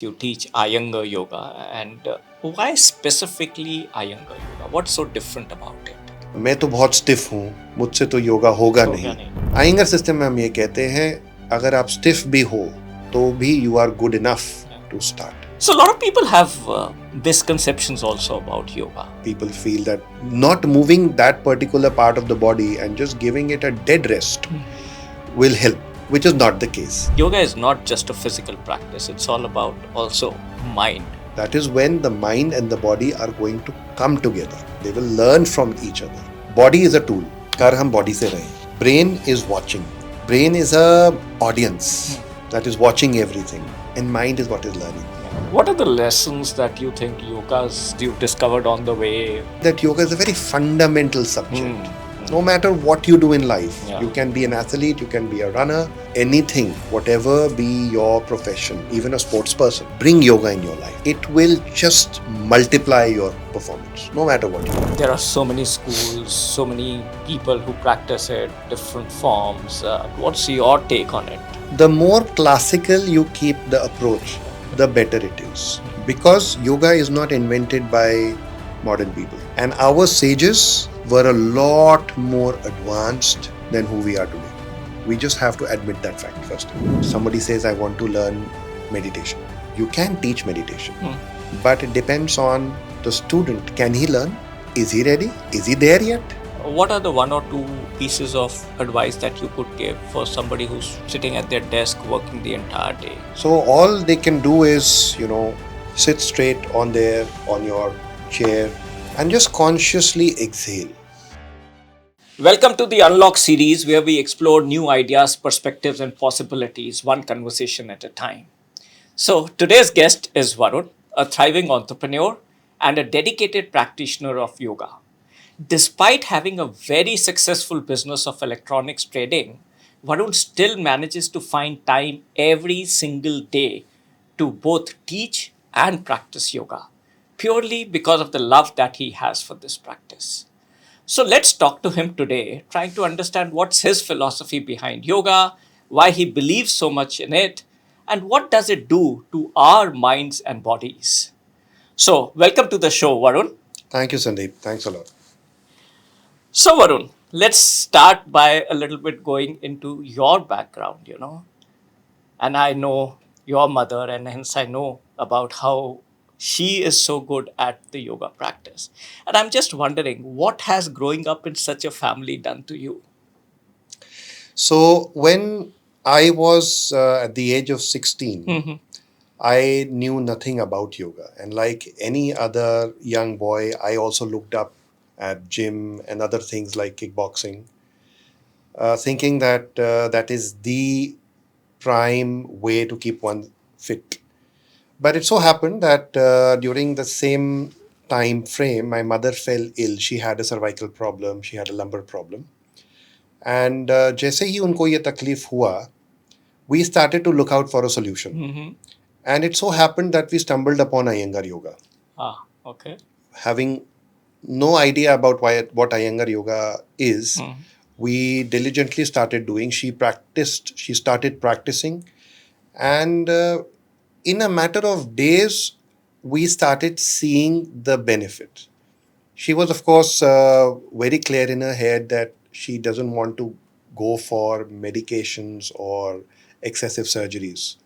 You teach Ayanga Yoga, and why specifically Ayanga Yoga? What's so different about it? मैं तो बहुत stiff हूँ, मुझसे तो योगा होगा नहीं। आयंगर सिस्टम में हम ये कहते हैं, अगर आप स्टिफ भी हो तो भी you are good enough to start. So a lot of people have misconceptions also about yoga. People feel that not moving that particular part of the body and just giving it a dead rest will help, which is not the case. Yoga is not just a physical practice, it's all about also mind. That is when the mind and the body are going to come together. They will learn from each other. Body is a tool. कर हम body से रहे. Brain is watching. Brain is a audience that is watching everything, and mind is what is learning. What are the lessons that you think you've discovered on the way? That yoga is a very fundamental subject. No matter what you do in life, you can be an athlete, you can be a runner, anything, whatever be your profession, even a sports person, bring yoga in your life. It will just multiply your performance, no matter what you do. There are so many schools, so many people who practice it, different forms. What's your take on it? The more classical you keep the approach, the better it is. Because yoga is not invented by modern people. And our sages were a lot more advanced than who we are today. We just have to admit that fact first. Somebody says, I want to learn meditation. You can teach meditation, but it depends on the student. Can he learn? Is he ready? Is he there yet? What are the one or two pieces of advice that you could give for somebody who's sitting at their desk working the entire day? So all they can do is, sit straight on your chair and just consciously exhale. Welcome to the Unlock series, where we explore new ideas, perspectives, and possibilities, one conversation at a time. So today's guest is Varun, a thriving entrepreneur and a dedicated practitioner of yoga. Despite having a very successful business of electronics trading, Varun still manages to find time every single day to both teach and practice yoga, purely because of the love that he has for this practice. So let's talk to him today, trying to understand what's his philosophy behind yoga, why he believes so much in it, and what does it do to our minds and bodies. So welcome to the show, Varun. Thank you, Sandeep. Thanks a lot. So Varun, let's start by a little bit going into your background, and I know your mother, and hence I know about how she is so good at the yoga practice. And I'm just wondering, what has growing up in such a family done to you? So when I was at the age of 16, I knew nothing about yoga. And like any other young boy, I also looked up at gym and other things like kickboxing, thinking that that is the prime way to keep one fit. But it so happened that during the same time frame, my mother fell ill. She had a cervical problem. She had a lumbar problem. And जैसे ही उनको ये तकलीफ हुआ, we started to look out for a solution. And it so happened that we stumbled upon Iyengar Yoga. Okay. Having no idea about what Iyengar Yoga is, we diligently started doing. She started practicing. And in a matter of days, we started seeing the benefit. She was, of course, very clear in her head that she doesn't want to go for medications or excessive surgeries.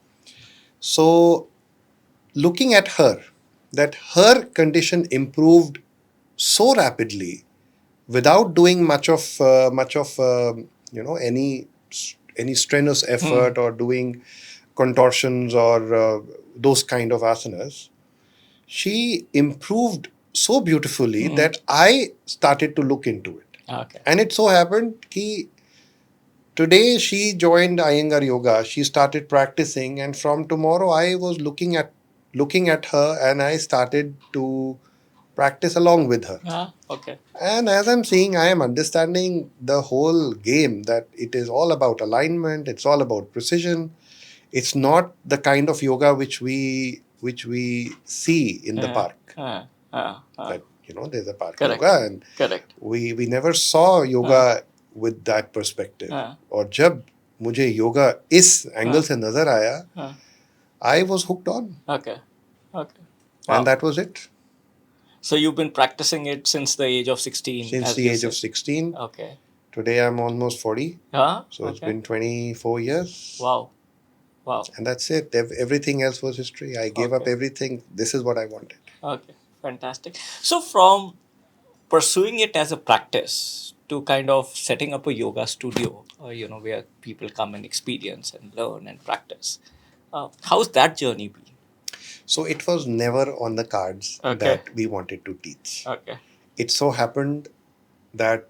So, looking at her, that her condition improved so rapidly without doing much of any strenuous effort or doing contortions or those kind of asanas, she improved so beautifully that I started to look into it. Okay. And it so happened that today she joined Iyengar Yoga. She started practicing, and from tomorrow I was looking at her, and I started to practice along with her. Okay. And as I'm seeing, I am understanding the whole game, that it is all about alignment, it's all about precision. It's not the kind of yoga which we see in the park. That, there's a park Correct. yoga, and Correct. we never saw yoga with that perspective. और जब मुझे योगा इस angle से नजर आया, I was hooked on, Okay. Okay. and Wow. that was it. So you've been practicing it since the age of 16, Since as the you age of said. 16, Okay. today I'm almost 40. Huh? So it's Okay. been 24 years. Wow. Wow. And that's it. Everything else was history. I gave up Okay. everything. This is what I wanted. Okay. Fantastic. So from pursuing it as a practice to kind of setting up a yoga studio, where people come and experience and learn and practice. How's that journey been? So it was never on the cards Okay. that we wanted to teach. Okay. It so happened that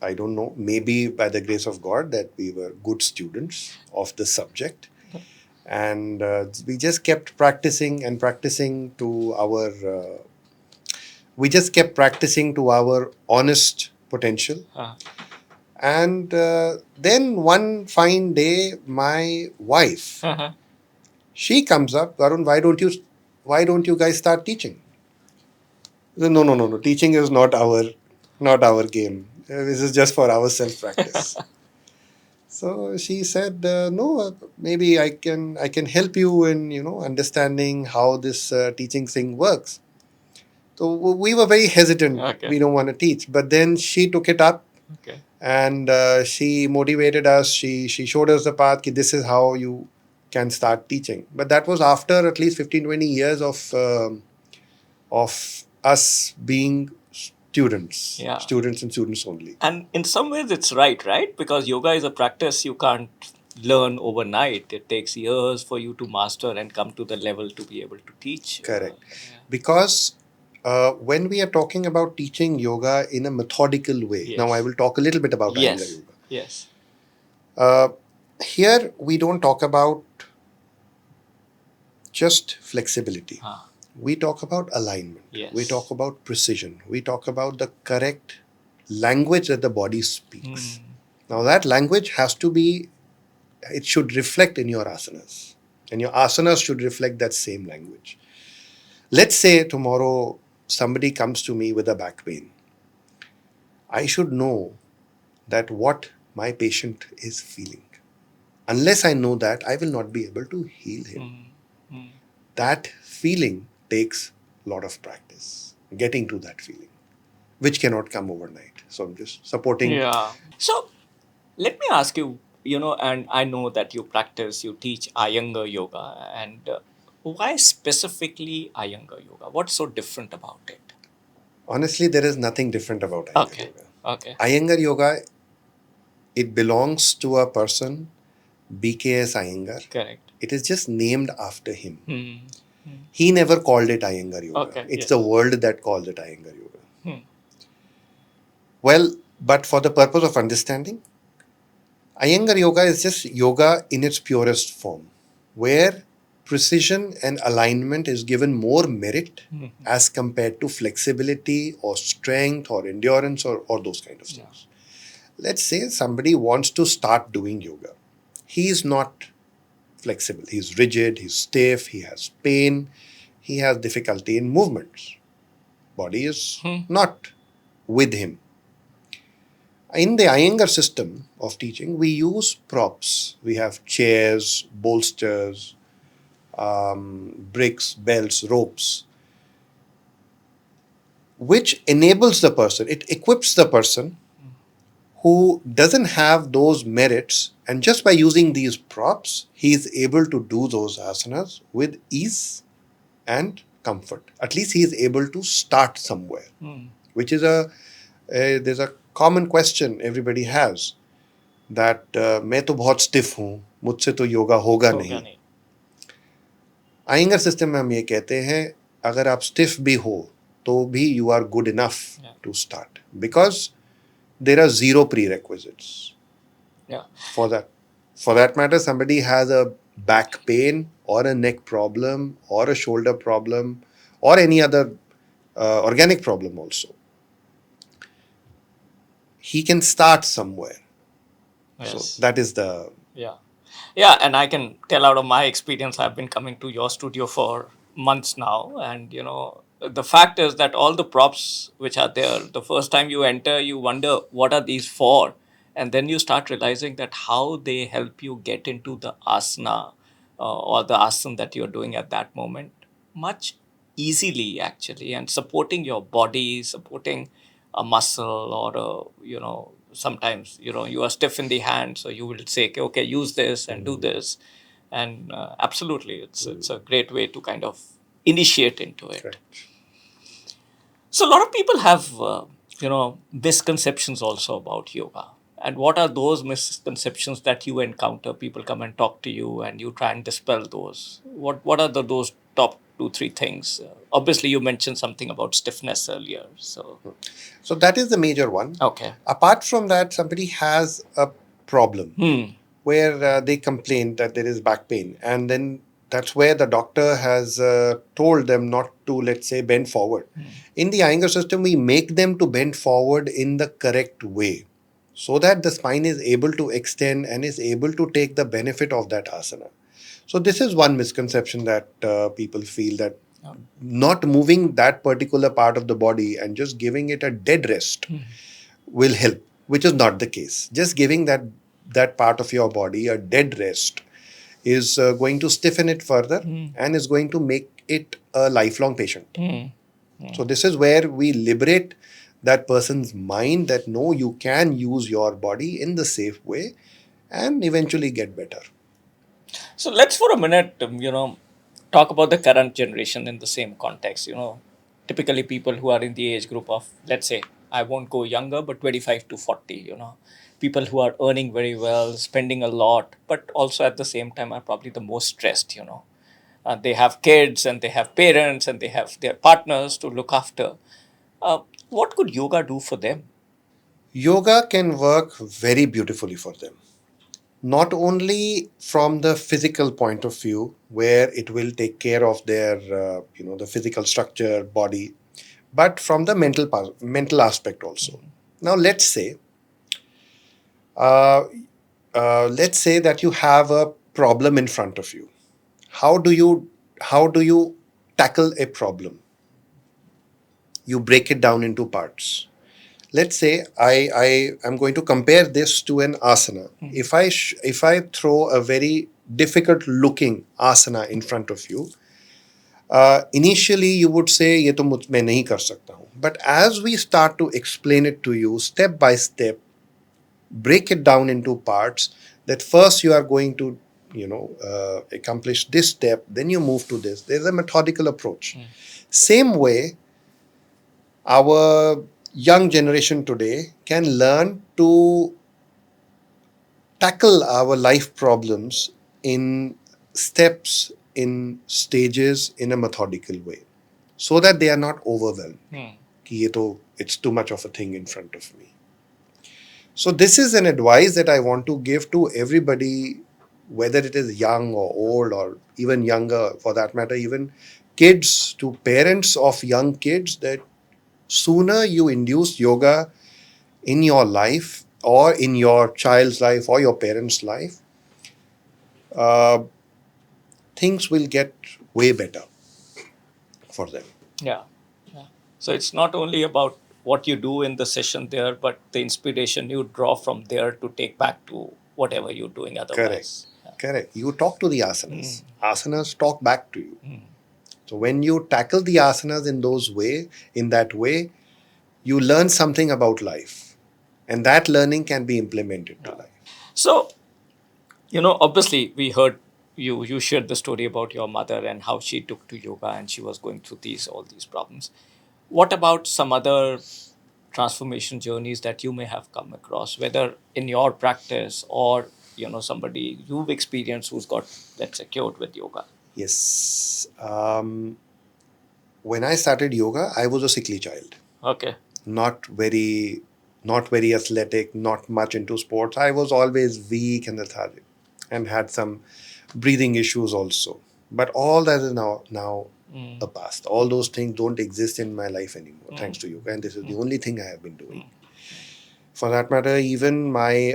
I don't know, maybe by the grace of God, that we were good students of the subject. And we just kept practicing and practicing to we just kept practicing to our honest potential. Uh, And then one fine day, my wife, uh-huh. she comes up, Varun, why don't you guys start teaching? I said, no, no, no, no. Teaching is not our game. This is just for our self practice. So she said, no, maybe I can help you in understanding how this teaching thing works. So we were very hesitant. Okay. We don't want to teach, but then she took it up Okay. and she motivated us. She showed us the path. Ki this is how you can start teaching. But that was after at least 15-20 years of us being Yeah. students and students only. And in some ways, it's right? Because yoga is a practice you can't learn overnight. It takes years for you to master and come to the level to be able to teach. Correct. Yeah. Because when we are talking about teaching yoga in a methodical way, now I Yes. will talk a little bit about Iyengar Yes. Yoga. Yes. Uh, Here we don't talk about just flexibility. Ah. We talk about alignment. Yes. We talk about precision. We talk about the correct language that the body speaks. Now that language it should reflect in your asanas. And your asanas should reflect that same language. Let's say tomorrow somebody comes to me with a back pain. I should know that what my patient is feeling. Unless I know that, I will not be able to heal him. That feeling takes a lot of practice, getting to that feeling, which cannot come overnight. So I'm just supporting. Yeah. So let me ask you, and I know that you teach Ayanga Yoga, and why specifically Ayanga Yoga? What's so different about it? Honestly, there is nothing different about Iyengar Okay. Yoga. Okay. Iyengar Yoga, it belongs to a person, BKS Iyengar. Correct. It is just named after him. Hmm. He never called it Iyengar Yoga. Okay, It's yes. the world that calls it Iyengar Yoga. Hmm. Well, but for the purpose of understanding, Iyengar Yoga is just yoga in its purest form, where precision and alignment is given more merit as compared to flexibility or strength or endurance or those kind of things. Let's say somebody wants to start doing yoga. He is not flexible. He's rigid, he's stiff, he has pain, he has difficulty in movements. Body is not with him. In the Iyengar system of teaching, we use props. We have chairs, bolsters, bricks, belts, ropes, which enables the person, it equips the person who doesn't have those merits. And just by using these props, he is able to do those asanas with ease and comfort. At least he is able to start somewhere, which is there's a common question everybody has that मैं तो बहुत stiff हूँ, मुझसे तो योगा होगा नहीं. Iyengar system में हम ये कहते हैं अगर आप स्टिफ भी हो तो भी you are good enough to start because there are zero prerequisites. Yeah. For that matter, somebody has a back pain or a neck problem or a shoulder problem or any other organic problem also. He can start somewhere. Yes. So that is the... Yeah. Yeah, and I can tell out of my experience, I've been coming to your studio for months now. And, the fact is that all the props which are there, the first time you enter, you wonder, what are these for? And then you start realizing that how they help you get into the asana or the asana that you're doing at that moment much easily actually, and supporting your body, supporting a muscle or sometimes you are stiff in the hand, so you will say okay, use this and do this, and absolutely it's a great way to kind of initiate into it. Correct. So a lot of people have, misconceptions also about yoga. And what are those misconceptions that you encounter? People come and talk to you, and you try and dispel those. What are those top two, three things? Obviously, you mentioned something about stiffness earlier. So So that is the major one. okay. Apart from that, somebody has a problem Hmm. where they complain that there is back pain, and then that's where the doctor has told them not to, let's say, bend forward. In the Iyengar system, we make them to bend forward in the correct way so that the spine is able to extend and is able to take the benefit of that asana. So this is one misconception that people feel, that not moving that particular part of the body and just giving it a dead rest will help, which is not the case. Just giving that part of your body a dead rest is going to stiffen it further and is going to make it a lifelong patient. So this is where we liberate that person's mind that no, you can use your body in the safe way and eventually get better. So let's for a minute, talk about the current generation in the same context. Typically people who are in the age group of, let's say, I won't go younger, but 25 to 40, people who are earning very well, spending a lot, but also at the same time are probably the most stressed. They have kids and they have parents and they have their partners to look after. Uh, what could yoga do for them? Yoga can work very beautifully for them. Not only from the physical point of view, where it will take care of their, the physical structure, body, but from the mental aspect also. Now, uh, let's say that you have a problem in front of you. How do you tackle a problem? You break it down into parts. Let's say I am going to compare this to an asana. If I throw a very difficult looking asana in front of you, initially you would say ये तो मैं नहीं कर सकता हूँ. But as we start to explain it to you step by step, break it down into parts, that first you are going to accomplish this step, then you move to this. There's a methodical approach. Same way, our young generation today can learn to tackle our life problems in steps, in stages, in a methodical way, so that they are not overwhelmed. कि ये तो, it's too much of a thing in front of me. So this is an advice that I want to give to everybody, whether it is young or old or even younger, for that matter, even kids, to parents of young kids, that sooner you induce yoga in your life or in your child's life or your parents' life, uh, things will get way better for them. Yeah. Yeah. So it's not only about what you do in the session there, but the inspiration you draw from there to take back to whatever you're doing Correct. otherwise. Yeah. Correct. You talk to the asanas. Asanas talk back to you. So when you tackle the asanas in that way, you learn something about life. And that learning can be implemented to life. So, obviously we heard you shared the story about your mother and how she took to yoga and she was going through all these problems. What about some other transformation journeys that you may have come across, whether in your practice or somebody you've experienced who's got, let's say, cured with yoga? Yes. When I started yoga, I was a sickly child. Okay. Not very athletic, not much into sports. I was always weak and lethargic and had some breathing issues also. But all that is now a past. All those things don't exist in my life anymore, thanks to yoga. And this is the only thing I have been doing. For that matter, even I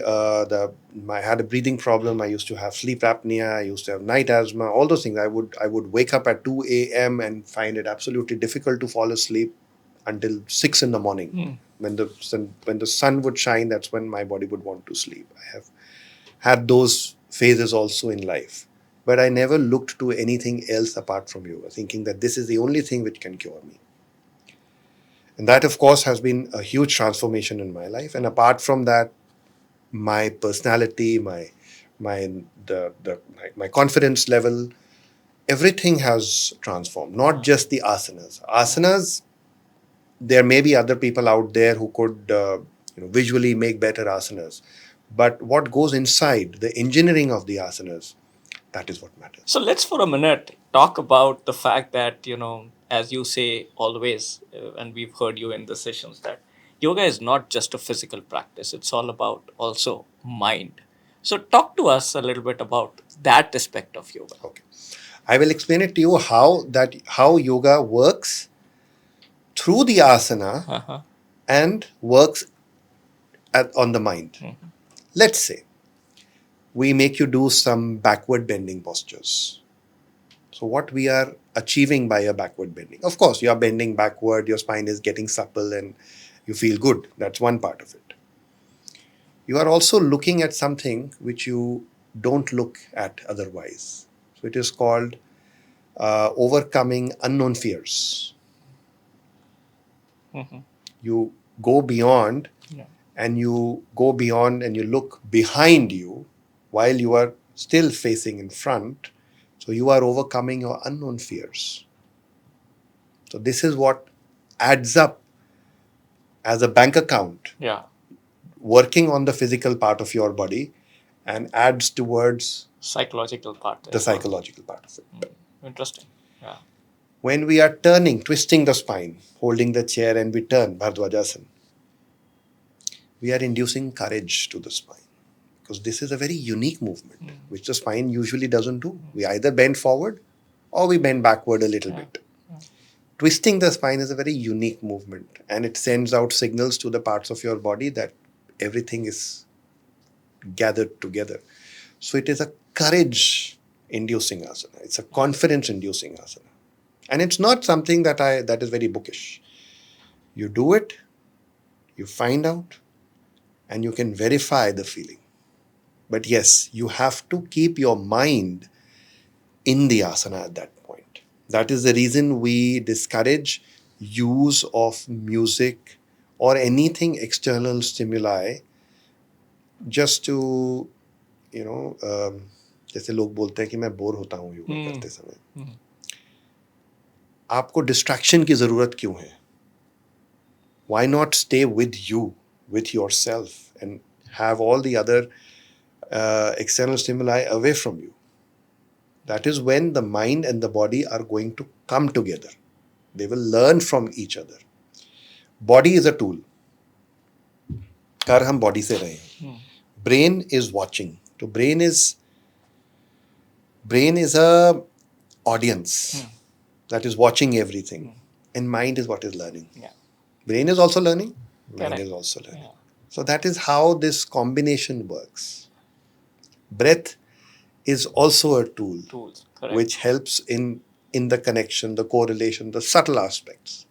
had a breathing problem. I used to have sleep apnea. I used to have night asthma. All those things. I would wake up at 2 a.m. and find it absolutely difficult to fall asleep until 6 in the morning. When the sun would shine, that's when my body would want to sleep. I have had those phases also in life. but I never looked to anything else apart from yoga, thinking that this is the only thing which can cure me. And that, of course, has been a huge transformation in my life. And apart from that, my personality, my confidence level, everything has transformed. Not just the asanas. Asanas, there may be other people out there who could visually make better asanas, but what goes inside the engineering of the asanas, that is what matters. So let's for a minute talk about the fact that, as you say always, and we've heard you in the sessions, that yoga is not just a physical practice, it's all about also mind. So talk to us a little bit about that aspect of yoga. Okay, I will explain it to you how yoga works through the asana and works on the mind. Let's say we make you do some backward bending postures. So what we are achieving by a backward bending? Of course, you are bending backward, your spine is getting supple and you feel good. That's one part of it. You are also looking at something which you don't look at otherwise. So it is called overcoming unknown fears. You go beyond and you go beyond and you look behind you while you are still facing in front. So you are overcoming your unknown fears. So this is what adds up as a bank account, working on the physical part of your body and adds towards Psychological part. the psychological part of it. Interesting. Yeah. When we are turning, twisting the spine, holding the chair and we turn, Bhardwajasana, we are inducing courage to the spine. Because this is a very unique movement, which the spine usually doesn't do. We either bend forward or we bend backward a little bit. Twisting the spine is a very unique movement and it sends out signals to the parts of your body that everything is gathered together. So it is a courage-inducing asana. It's a confidence-inducing asana. And it's not something that is very bookish. You do it, you find out, and you can verify the feeling. But yes, you have to keep your mind in the asana at that point. That is the reason we discourage use of music or anything external stimuli just to, जैसे लोग बोलते हैं कि मैं bore होता हूँ योगा करते समय. आपको डिस्ट्रैक्शन की जरूरत क्यों है? Why not stay with you, with yourself, and have all the other external stimuli away from you? That is when the mind and the body are going to come together. They will learn from each other. Body is a tool. कर हम body से रहे हैं. Brain is watching. So brain is a audience that is watching everything, and mind is what is learning. Brain is also learning. Mind is also learning. So that is how this combination works. Breath is also a tool which helps in the connection, the correlation, the subtle aspects.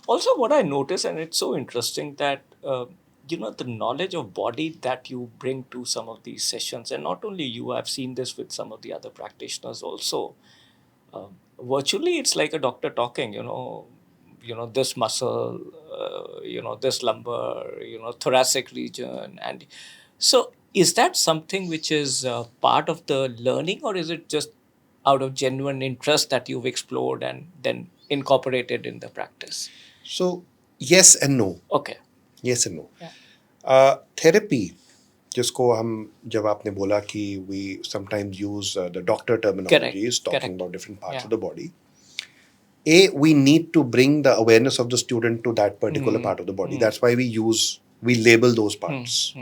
Also, what I notice, and it's so interesting that the knowledge of body that you bring to some of these sessions, and not only you, I've seen this with some of the other practitioners also. Virtually, it's like a doctor talking. This muscle, this lumbar, thoracic region, and so is that something which is part of the learning, or is it just out of genuine interest that you've explored and then incorporated in the practice? So yes and no. Okay. Yes and no. Therapy, जिसको हम जब आपने बोला कि we sometimes use the doctor terminologies talking about different parts of the body. We need to bring the awareness of the student to that particular part of the body. That's why we label those parts.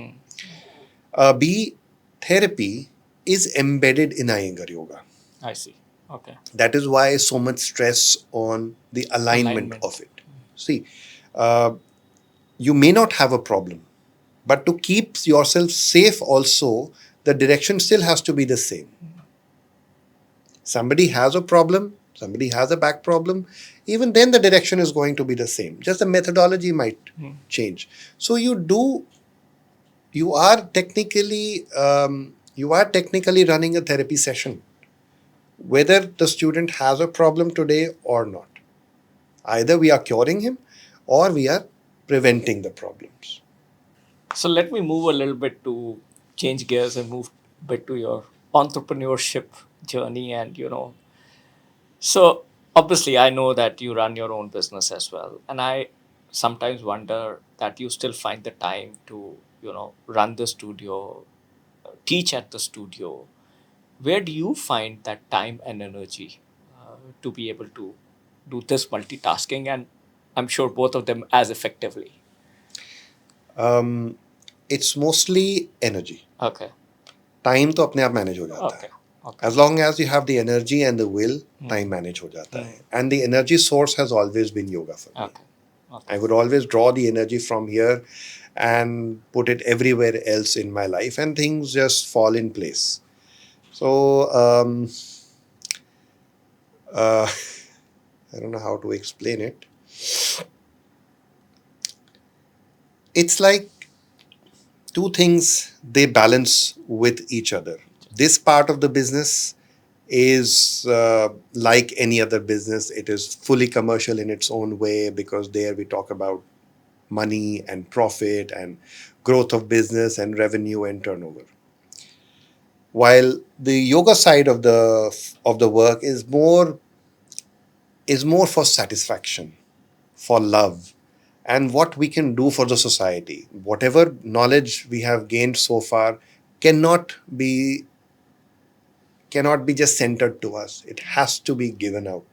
B, therapy is embedded in Iyengar Yoga. I see. Okay. That is why so much stress on the alignment of it. See, you may not have a problem, but to keep yourself safe also, the direction still has to be the same. Somebody has a problem, somebody has a back problem, even then the direction is going to be the same. Just the methodology might change. So you are technically you are technically running a therapy session, whether the student has a problem today or not. Either we are curing him or we are preventing the problems. So let me move a little bit to change gears and move a bit to your entrepreneurship journey. And, so obviously, I know that you run your own business as well. And I sometimes wonder that you still find the time to, run the studio, teach at the studio. Where do you find that time and energy to be able to do this multitasking? And I'm sure both of them as effectively. It's mostly energy. Okay. Time तो अपने आप manage हो जाता Okay. है. Okay. As long as you have the energy and the will, time manage हो जाता है. And the energy source has always been yoga for me. Okay. Okay. I would always draw the energy from here and put it everywhere else in my life, and things just fall in place. So, I don't know how to explain it. It's like two things, they balance with each other. This part of the business is like any other business. It is fully commercial in its own way, because there we talk about money and profit and growth of business and revenue and turnover. While the yoga side of the work is more for satisfaction, for love, and what we can do for the society. Whatever knowledge we have gained so far cannot be just centered to us. It has to be given out.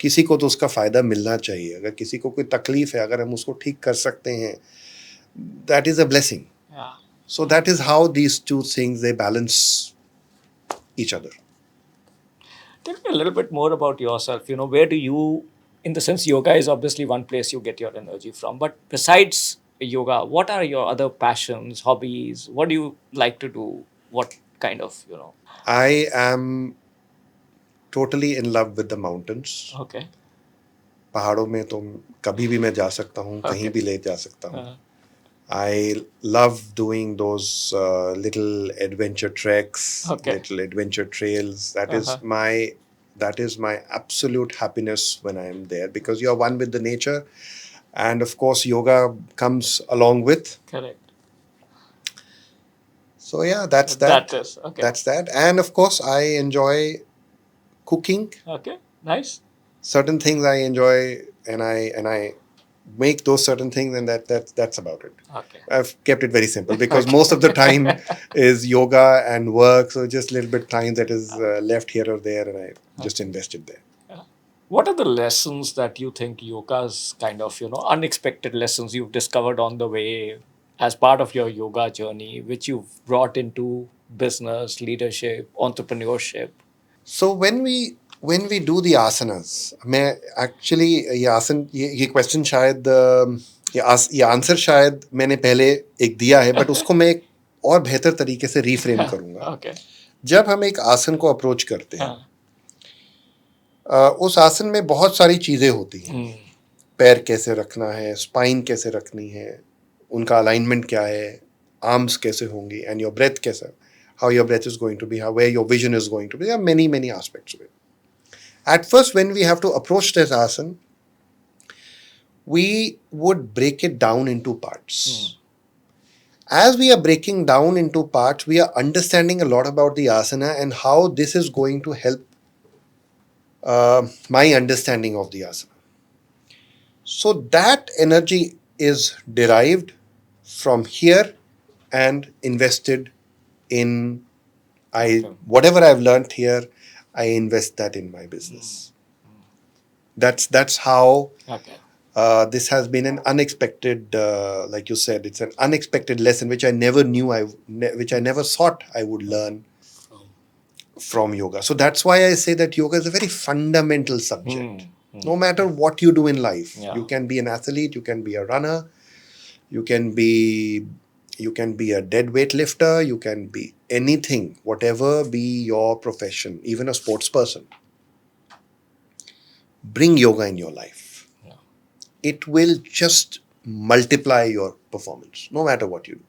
किसी को तो उसका फायदा मिलना चाहिए. अगर किसी को कोई तकलीफ है, अगर हम उसको ठीक कर सकते हैं, that is a blessing. Yeah. So that is how these two things, they balance each other. Tell me a little bit more about yourself. Where do you, in the sense, yoga is obviously one place you get your energy from. But besides yoga, what are your other passions, hobbies? What do you like to do? What kind of, I am totally in love with the mountains. Okay. पहाड़ों में तो कभी भी मैं जा सकता हूँ, कहीं Okay. भी ले जा सकता हूँ. I love doing those little adventure treks, Okay. little adventure trails. That is my absolute happiness when I am there, because you are one with the nature, and of course yoga comes along with. Correct. So yeah, that's that. That is, okay. That's that. And of course I enjoy cooking. Okay. Nice. Certain things I enjoy, and I make those certain things, and that's about it. Okay. I've kept it very simple, because most of the time is yoga and work, so just a little bit time that is left here or there, and I just invested there. What are the lessons that you think yoga's kind of, unexpected lessons you've discovered on the way as part of your yoga journey, which you've brought into business, leadership, entrepreneurship? So when we do the asanas, मैं actually ये question शायद ये answer शायद मैंने पहले एक दिया है, बट उसको मैं एक और बेहतर तरीके से रीफ्रेम करूंगा. Okay. जब हम एक आसन को अप्रोच करते हैं, उस आसन में बहुत सारी चीजें होती हैं. पैर कैसे रखना है, स्पाइन कैसे रखनी है, उनका अलाइनमेंट क्या है, आर्म्स कैसे होंगी, एंड योर ब्रेथ कैसा, how your breath is going to be, how where your vision is going to be. There are many aspects of it. At first, when we have to approach this asana, we would break it down into parts. As we are breaking down into parts, we are understanding a lot about the asana and how this is going to help my understanding of the asana. So that energy is derived from here and invested in whatever I've learned here, I invest that in my business. That's how this has been an unexpected, like you said, it's an unexpected lesson which I never knew which I never thought I would learn from yoga. So that's why I say that yoga is a very fundamental subject. No matter what you do in life, you can be an athlete, you can be a runner, you can be a dead weight lifter, you can be anything, whatever be your profession, even a sports person. Bring yoga in your life. It will just multiply your performance, no matter what you do.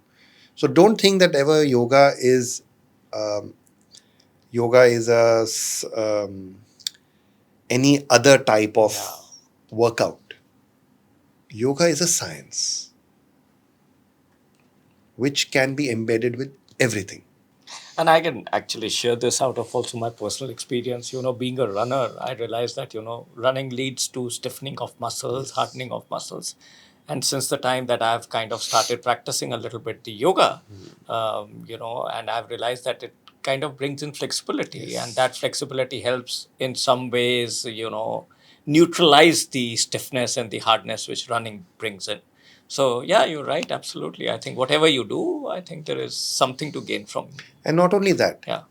So don't think that ever yoga is um, yoga is any other type of workout. Yoga is a science which can be embedded with everything. And I can actually share this out of also my personal experience. Being a runner, I realized that, running leads to stiffening of muscles, hardening of muscles. And since the time that I've kind of started practicing a little bit the yoga, and I've realized that it kind of brings in flexibility, and that flexibility helps in some ways, neutralize the stiffness and the hardness which running brings in. So yeah, you're right. Absolutely. I think whatever you do, I think there is something to gain from. And not only that, Yeah.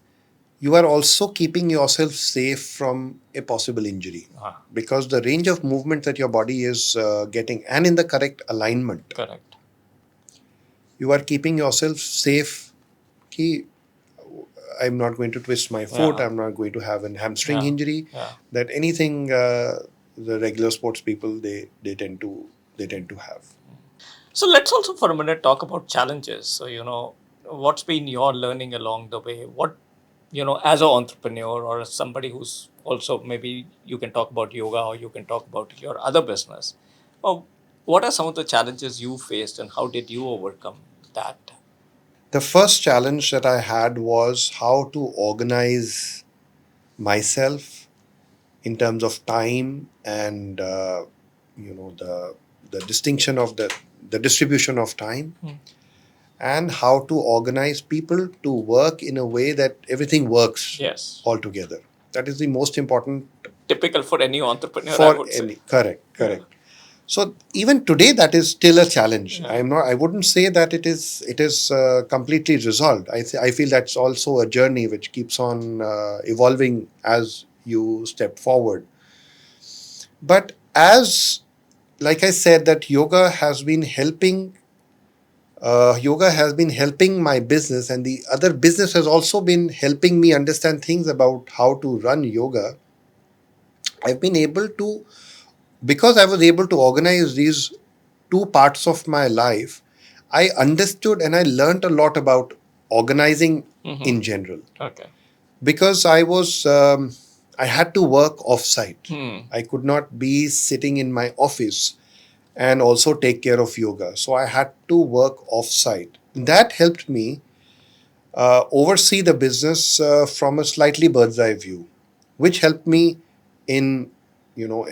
you are also keeping yourself safe from a possible injury, because the range of movement that your body is getting, and in the correct alignment, Correct. you are keeping yourself safe. Ki, I'm not going to twist my foot. Yeah. I'm not going to have a hamstring Yeah. injury. Yeah. That anything the regular sports people they tend to have. So let's also for a minute talk about challenges. So, what's been your learning along the way? What, as an entrepreneur or as somebody who's also maybe you can talk about yoga or you can talk about your other business. Well, what are some of the challenges you faced and how did you overcome that? The first challenge that I had was how to organize myself in terms of time and the distinction of the distribution of time, and how to organize people to work in a way that everything works Yes. all together. That is the most important Typical for any entrepreneur, I for would say. any. Correct. So even today, that is still a challenge. Yeah. I wouldn't say that it is completely resolved. I feel that's also a journey which keeps on evolving as you step forward. But as like I said, that yoga has been helping my business, and the other business has also been helping me understand things about how to run yoga. I've been able to, because I was able to organize these two parts of my life, I understood and I learned a lot about organizing in general. Okay. Because I had to work off site. I could not be sitting in my office and also take care of yoga. So I had to work off site. That helped me oversee the business from a slightly bird's eye view, which helped me in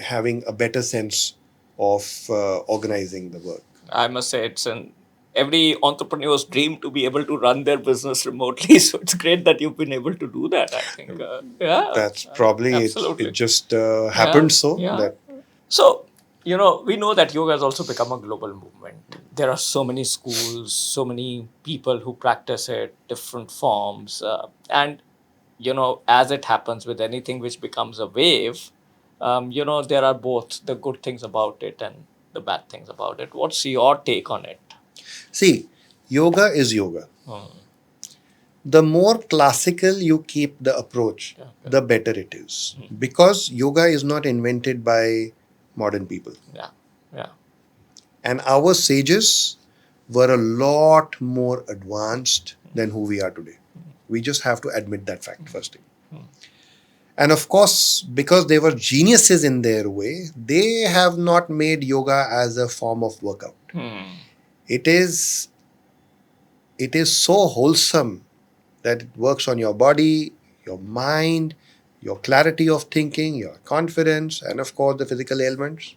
having a better sense of organizing the work. I must say it's an every entrepreneur's dream to be able to run their business remotely. So it's great that you've been able to do that. I think, That's probably it absolutely. just happened so Yeah. that So, we know that yoga has also become a global movement. There are so many schools, so many people who practice it, different forms. And, as it happens with anything which becomes a wave, there are both the good things about it and the bad things about it. What's your take on it? see, yoga is yoga. The more classical you keep the approach, the better it is. Because yoga is not invented by modern people. Yeah. Yeah. And our sages were a lot more advanced than who we are today. We just have to admit that fact first thing. And of course, because they were geniuses in their way, they have not made yoga as a form of workout. It is so wholesome that it works on your body, your mind, your clarity of thinking, your confidence, and of course the physical ailments.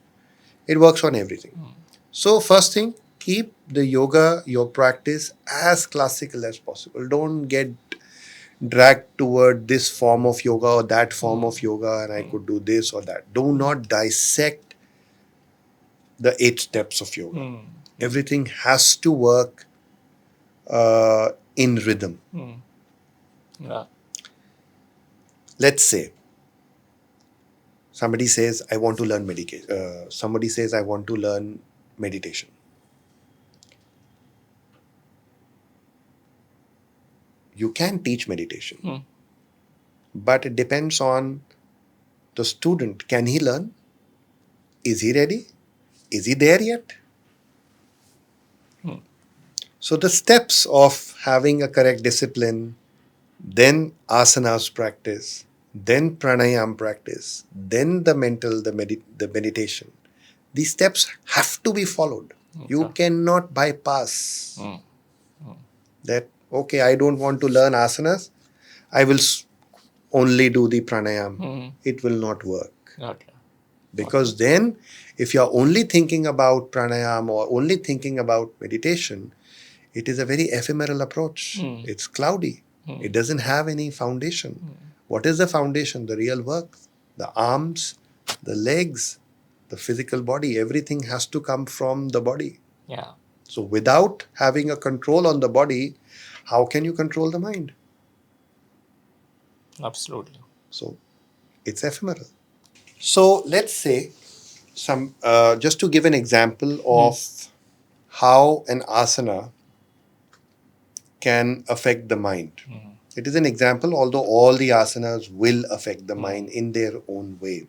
It works on everything. So first thing, keep the yoga, your practice, as classical as possible. Don't get dragged toward this form of yoga or that form of yoga, and I could do this or that. Do not dissect the 8 steps of yoga. Everything has to work in rhythm. Yeah. Let's say somebody says, I want to learn somebody says, I want to learn meditation. You can teach meditation, but it depends on the student. Can he learn? Is he ready? Is he there yet? So the steps of having a correct discipline, then asanas practice, then pranayam practice, then the meditation. These steps have to be followed. You Okay. cannot bypass Mm. that. Okay, I don't want to learn asanas. I will only do the pranayam. Mm. It will not work. Okay. Because then, if you're only thinking about pranayam or only thinking about meditation, it is a very ephemeral approach. Mm. It's cloudy. It Mm. doesn't have any foundation. What is the foundation? The real work. The arms, the legs, the physical body. Everything has to come from the body. Yeah. So, without having a control on the body, how can you control the mind? Absolutely. So, it's ephemeral. So, let's say some just to give an example of how an asana can affect the mind. It is an example, although all the asanas will affect the mind in their own way.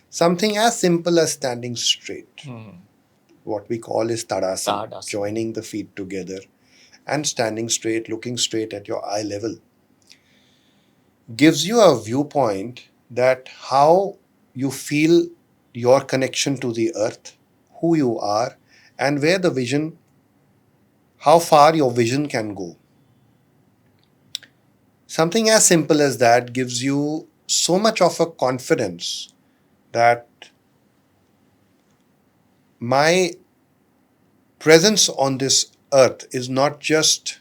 Something as simple as standing straight, what we call is tadasana, Tadasana. joining the feet together and standing straight, looking straight at your eye level, gives you a viewpoint that how you feel your connection to the earth, who you are, and where the vision, how far your vision can go. Something as simple as that gives you so much of a confidence that my presence on this earth is not just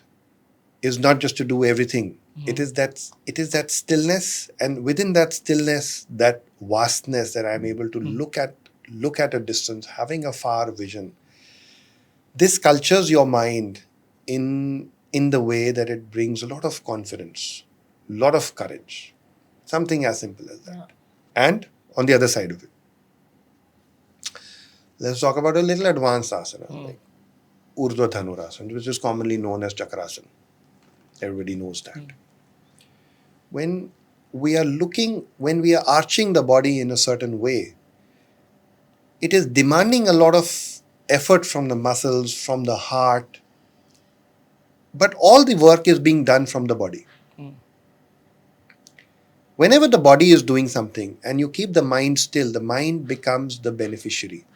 to do everything. It is that stillness, and within that stillness, that vastness, that I'm able to look at a distance, having a far vision. This cultures your mind in the way that it brings a lot of confidence, a lot of courage. Something as simple as that. Yeah. And on the other side of it, let's talk about a little advanced asana, like Urdhva Dhanurasana, which is commonly known as Chakrasana. Everybody knows that. When when we are arching the body in a certain way, it is demanding a lot of effort from the muscles, from the heart, but all the work is being done from the body. Whenever the body is doing something and you keep the mind still, the mind becomes the beneficiary.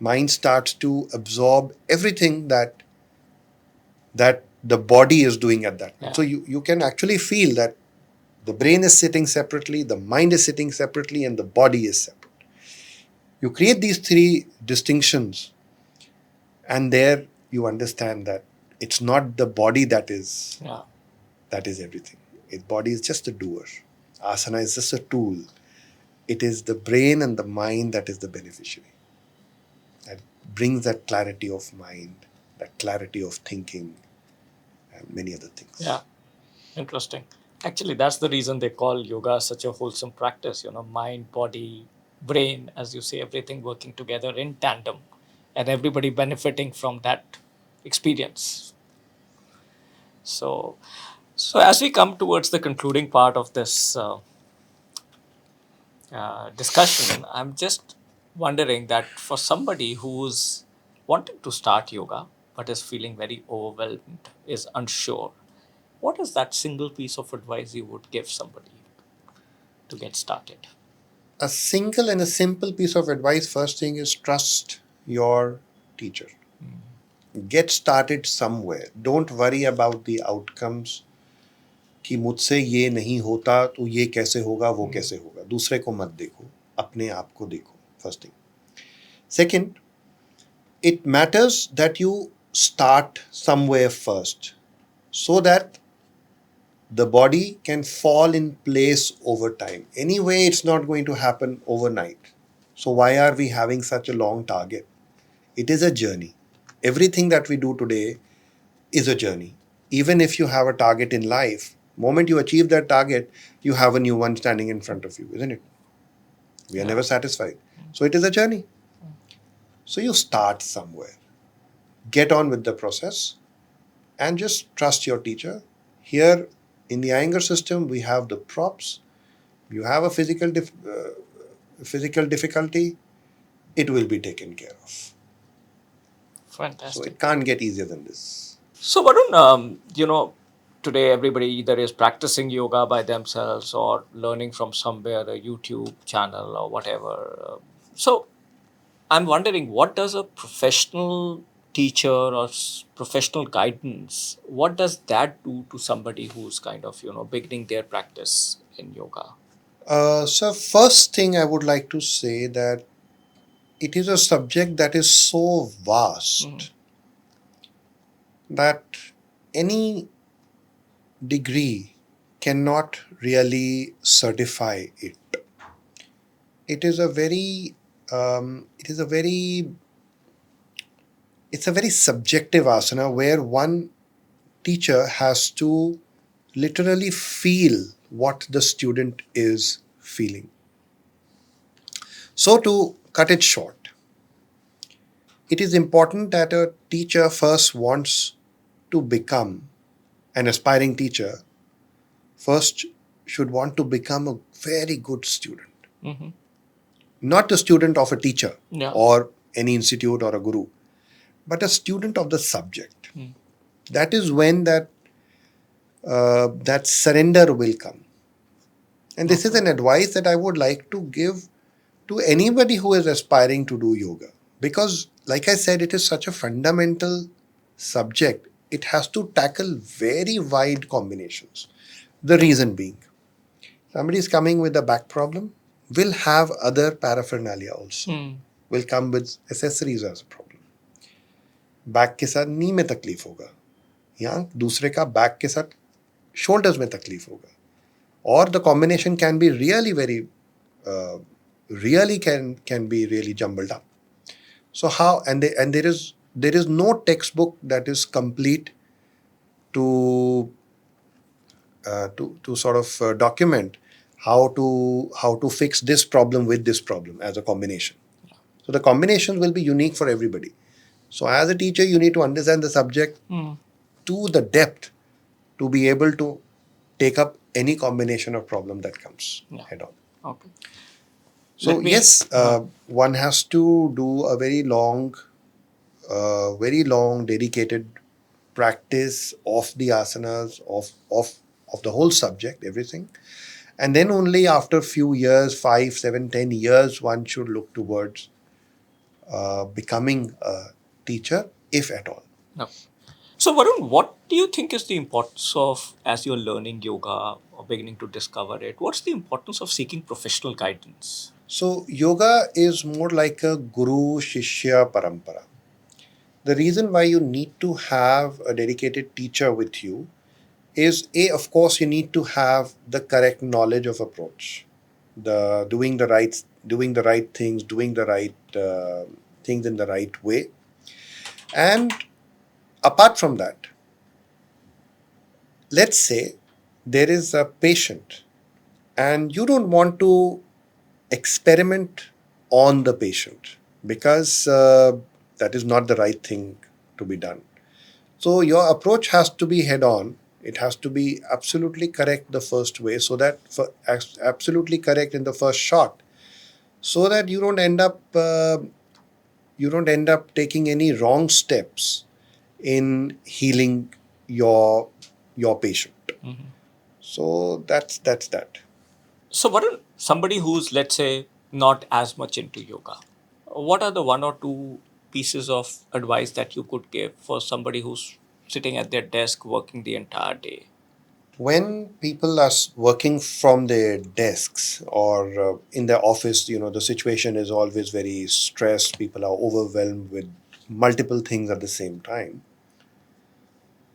Mind starts to absorb everything that the body is doing at that point. Yeah. So you can actually feel that the brain is sitting separately, the mind is sitting separately, and the body is separate. You create these three distinctions, and there you understand that it's not the body Yeah. that is everything. The body is just a doer. Asana is just a tool. It is the brain and the mind that is the beneficiary. That brings that clarity of mind, that clarity of thinking, and many other things. Yeah. Interesting. Actually, that's the reason they call yoga such a wholesome practice. Mind, body, brain, as you say, everything working together in tandem, and everybody benefiting from that experience. So as we come towards the concluding part of this discussion, I'm just wondering that for somebody who's wanting to start yoga but is feeling very overwhelmed, is unsure, what is that single piece of advice you would give somebody to get started? A single and a simple piece of advice, first thing is trust your teacher. Get started somewhere. Don't worry about the outcomes. कि मुझसे ये नहीं होता तो ये कैसे होगा, वो कैसे होगा. दूसरे को मत देखो, अपने आप को देखो. First thing. Second, it matters that you start somewhere first, so that the body can fall in place over time. Anyway, it's not going to happen overnight. So why are we having such a long target? It is a journey. Everything that we do today is a journey. Even if you have a target in life, moment you achieve that target, you have a new one standing in front of you, isn't it? We are never satisfied. So it is a journey. So you start somewhere. Get on with the process and just trust your teacher. Here in the Iyengar system, we have the props. You have a physical difficulty, it will be taken care of. So Fantastic. it can't get easier than this. So, Varun, today everybody either is practicing yoga by themselves or learning from somewhere, a YouTube channel or whatever. So I'm wondering, what does a professional teacher or professional guidance, what does that do to somebody who's kind of, beginning their practice in yoga? So first thing I would like to say that it is a subject that is so vast that any degree cannot really certify it. It is a very, it is a very, it's a very subjective asana where one teacher has to literally feel what the student is feeling. So to cut it short, it is important that a teacher first wants to become an aspiring teacher, first should want to become a very good student. Mm-hmm. Not a student of a teacher Yeah. or any institute or a guru, but a student of the subject. That is when that surrender will come. And this is an advice that I would like to give to anybody who is aspiring to do yoga. Because, like I said, it is such a fundamental subject. It has to tackle very wide combinations. The reason being, somebody is coming with a back problem, will have other paraphernalia also, will come with accessories as a problem. Back के साथ नी में तकलीफ होगा, या दूसरे का back के साथ शोल्डर्स में तकलीफ होगा, और the combination can be really very really can be really jumbled up. So how and there is no textbook that is complete to to sort of document how to fix this problem with this problem as a combination. So the combinations will be unique for everybody. So as a teacher, you need to understand the subject to the depth to be able to take up any combination of problem that comes head on. Okay. So yes, one has to do a very long dedicated practice of the asanas of the whole subject, everything, and then only after few years, 5, 7, 10 years, one should look towards becoming a teacher, if at all. No. So, Varun, what do you think is the importance of, as you're learning yoga or beginning to discover it, what's the importance of seeking professional guidance? So yoga is more like a guru shishya parampara. The reason why you need to have a dedicated teacher with you is of course you need to have the correct knowledge of approach, the doing the right things, doing the right things in the right way. And apart from that, let's say there is a patient and you don't want to experiment on the patient because that is not the right thing to be done. So your approach has to be head on. It has to be absolutely correct the first way, so that absolutely correct in the first shot, so that you don't end up taking any wrong steps in healing your patient. So that's that. So, Varun, somebody who's, let's say, not as much into yoga, what are the one or two pieces of advice that you could give for somebody who's sitting at their desk working the entire day? When people are working from their desks or in their office, the situation is always very stressed. People are overwhelmed with multiple things at the same time.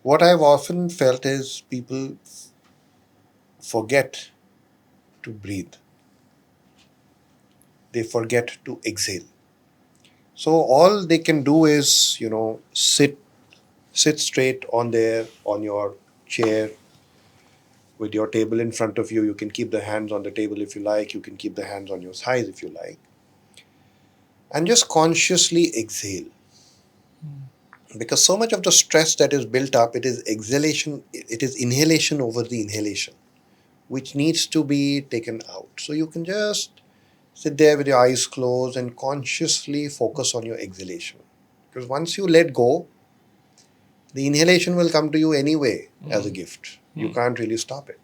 What I've often felt is people forget to breathe, they forget to exhale. So all they can do is, sit straight on your chair with your table in front of you. You can keep the hands on the table if you like. You can keep the hands on your thighs if you like. And just consciously exhale. Because so much of the stress that is built up, it is exhalation, it is inhalation over the inhalation, which needs to be taken out. So you can just sit there with your eyes closed and consciously focus on your exhalation. Because once you let go, the inhalation will come to you anyway as a gift. You can't really stop it.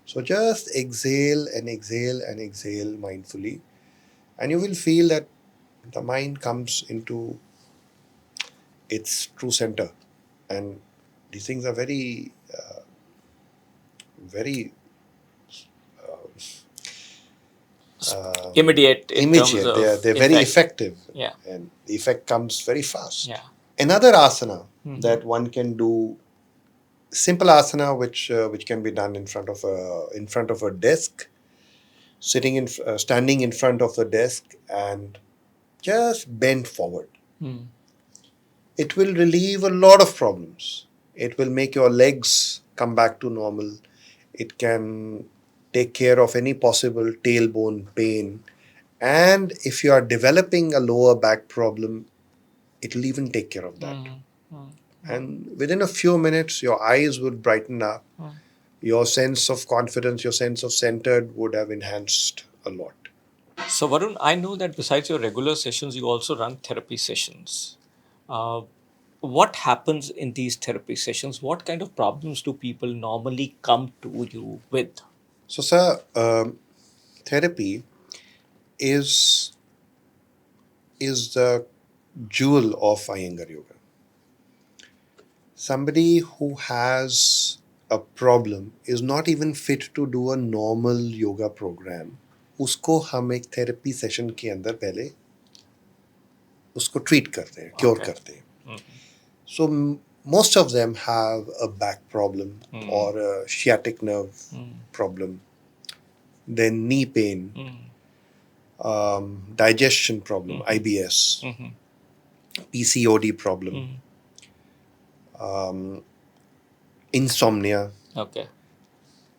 So just exhale and exhale and exhale mindfully, and you will feel that the mind comes into its true center. And these things are very, very Immediate in terms immediate. of They're very effect. effective, Yeah. and the effect comes very fast. Yeah. Another asana that one can do, simple asana, which can be done in front of a desk, standing in front of the desk, and just bend forward. It will relieve a lot of problems. It will make your legs come back to normal. It can take care of any possible tailbone pain. And if you are developing a lower back problem, it will even take care of that. And within a few minutes, your eyes would brighten up. Your sense of confidence, your sense of centered would have enhanced a lot. So, Varun, I know that besides your regular sessions, you also run therapy sessions. Uh, what happens in these therapy sessions? What kind of problems do people normally come to you with? So, sir, therapy is the jewel of Iyengar Yoga. Somebody who has a problem is not even fit to do a normal yoga program. उसको हम एक therapy session के अंदर पहले उसको treat करते हैं, cure Okay. करते हैं. So most of them have a back problem or a sciatic nerve problem, then knee pain, digestion problem, IBS, PCOD problem, insomnia, Okay.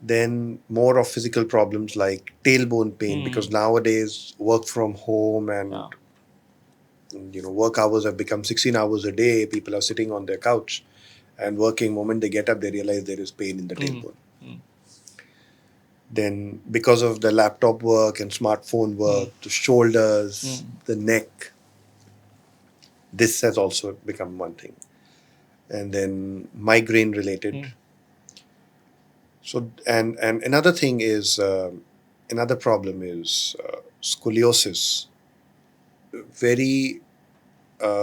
then more of physical problems like tailbone pain, because nowadays work from home and Yeah. work hours have become 16 hours a day. People are sitting on their couch and working. Moment they get up, they realize there is pain in the tailbone. Then because of the laptop work and smartphone work, the shoulders, the neck, this has also become one thing. And then migraine related. So and another thing is another problem is scoliosis. Very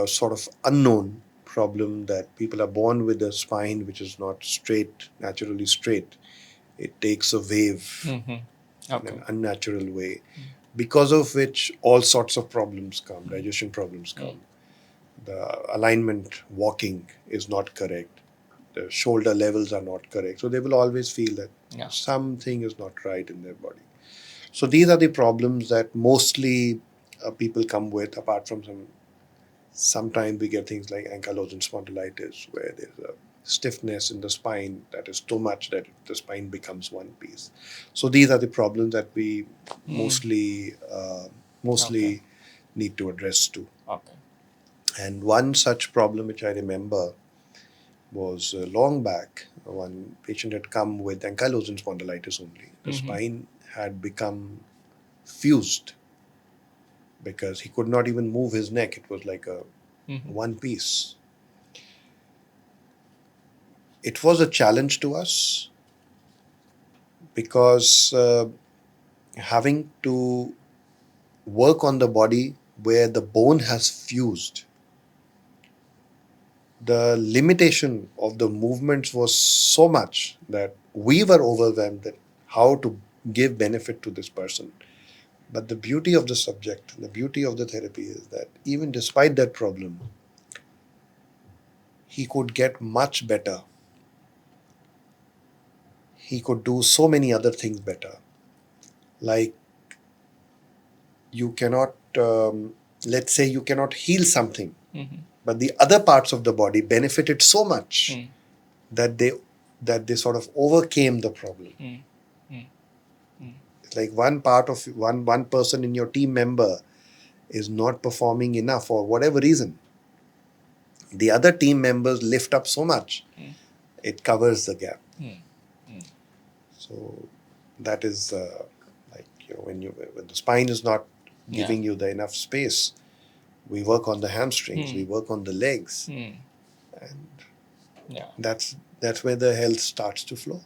sort of unknown problem that people are born with a spine which is not straight, naturally straight. It takes a wave in an unnatural way, because of which all sorts of problems come, digestion problems come. The alignment, walking is not correct. The shoulder levels are not correct. So they will always feel that something is not right in their body. So these are the problems that mostly people come with, apart from sometimes we get things like ankylosing spondylitis, where there's a stiffness in the spine that is too much that the spine becomes one piece. So these are the problems that we mostly need to address too. Okay. And one such problem which I remember was long back. One patient had come with ankylosing spondylitis only. The spine had become fused because he could not even move his neck. It was like a one piece. It was a challenge to us because having to work on the body where the bone has fused, the limitation of the movements was so much that we were overwhelmed that how to give benefit to this person. But the beauty of the subject, the beauty of the therapy is that even despite that problem, he could get much better. He could do so many other things better. Like you cannot, let's say you cannot heal something, but the other parts of the body benefited so much that they sort of overcame the problem. It's like one person in your team member is not performing enough for whatever reason. The other team members lift up so much, it covers the gap. So that is like when the spine is not giving you the enough space, we work on the hamstrings, we work on the legs, and Yeah. That's where the health starts to flow.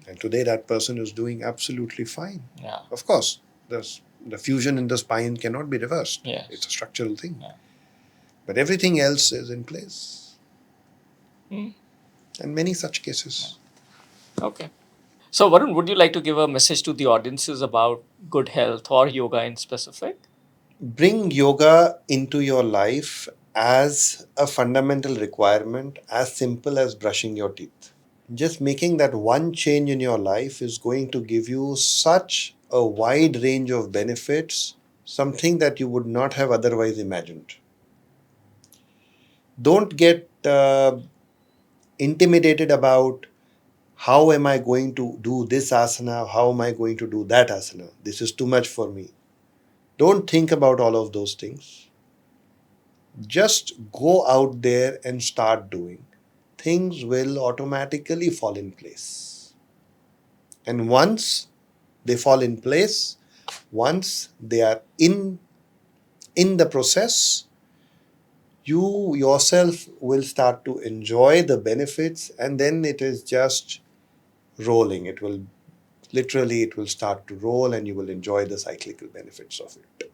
And today that person is doing absolutely fine. Yeah. Of course, the fusion in the spine cannot be reversed. Yes. It's a structural thing. Yeah. But everything else is in place. Mm. And many such cases. Okay. So, Varun, would you like to give a message to the audiences about good health or yoga in specific? Bring yoga into your life as a fundamental requirement, as simple as brushing your teeth. Just making that one change in your life is going to give you such a wide range of benefits, something that you would not have otherwise imagined. Don't get intimidated about how am I going to do this asana, how am I going to do that asana, this is too much for me. Don't think about all of those things. Just go out there and start doing. Things will automatically fall in place. And once they fall in place, once they are in the process, you yourself will start to enjoy the benefits, and then it is just rolling. It will start to roll, and you will enjoy the cyclical benefits of it.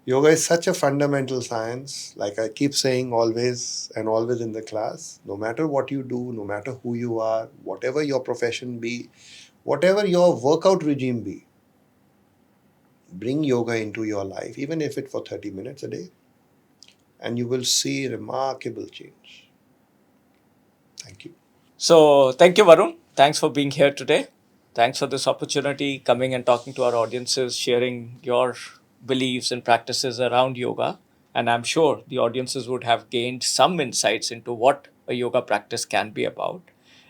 Yoga is such a fundamental science. Like I keep saying always and always in the class, no matter what you do, no matter who you are, whatever your profession be, whatever your workout regime be, bring yoga into your life, even if it's for 30 minutes a day, and you will see remarkable change. Thank you. So, thank you, Varun. Thanks for being here today. Thanks for this opportunity, coming and talking to our audiences, sharing your beliefs and practices around yoga. And I'm sure the audiences would have gained some insights into what a yoga practice can be about.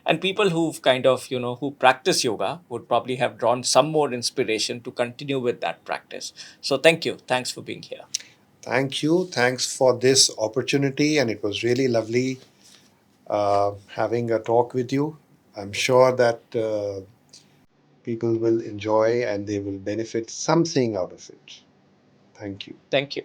And people who've kind of, who practice yoga would probably have drawn some more inspiration to continue with that practice. So, thank you. Thanks for being here. Thank you. Thanks for this opportunity, and it was really lovely having a talk with you. I'm sure that people will enjoy and they will benefit something out of it. Thank you. Thank you.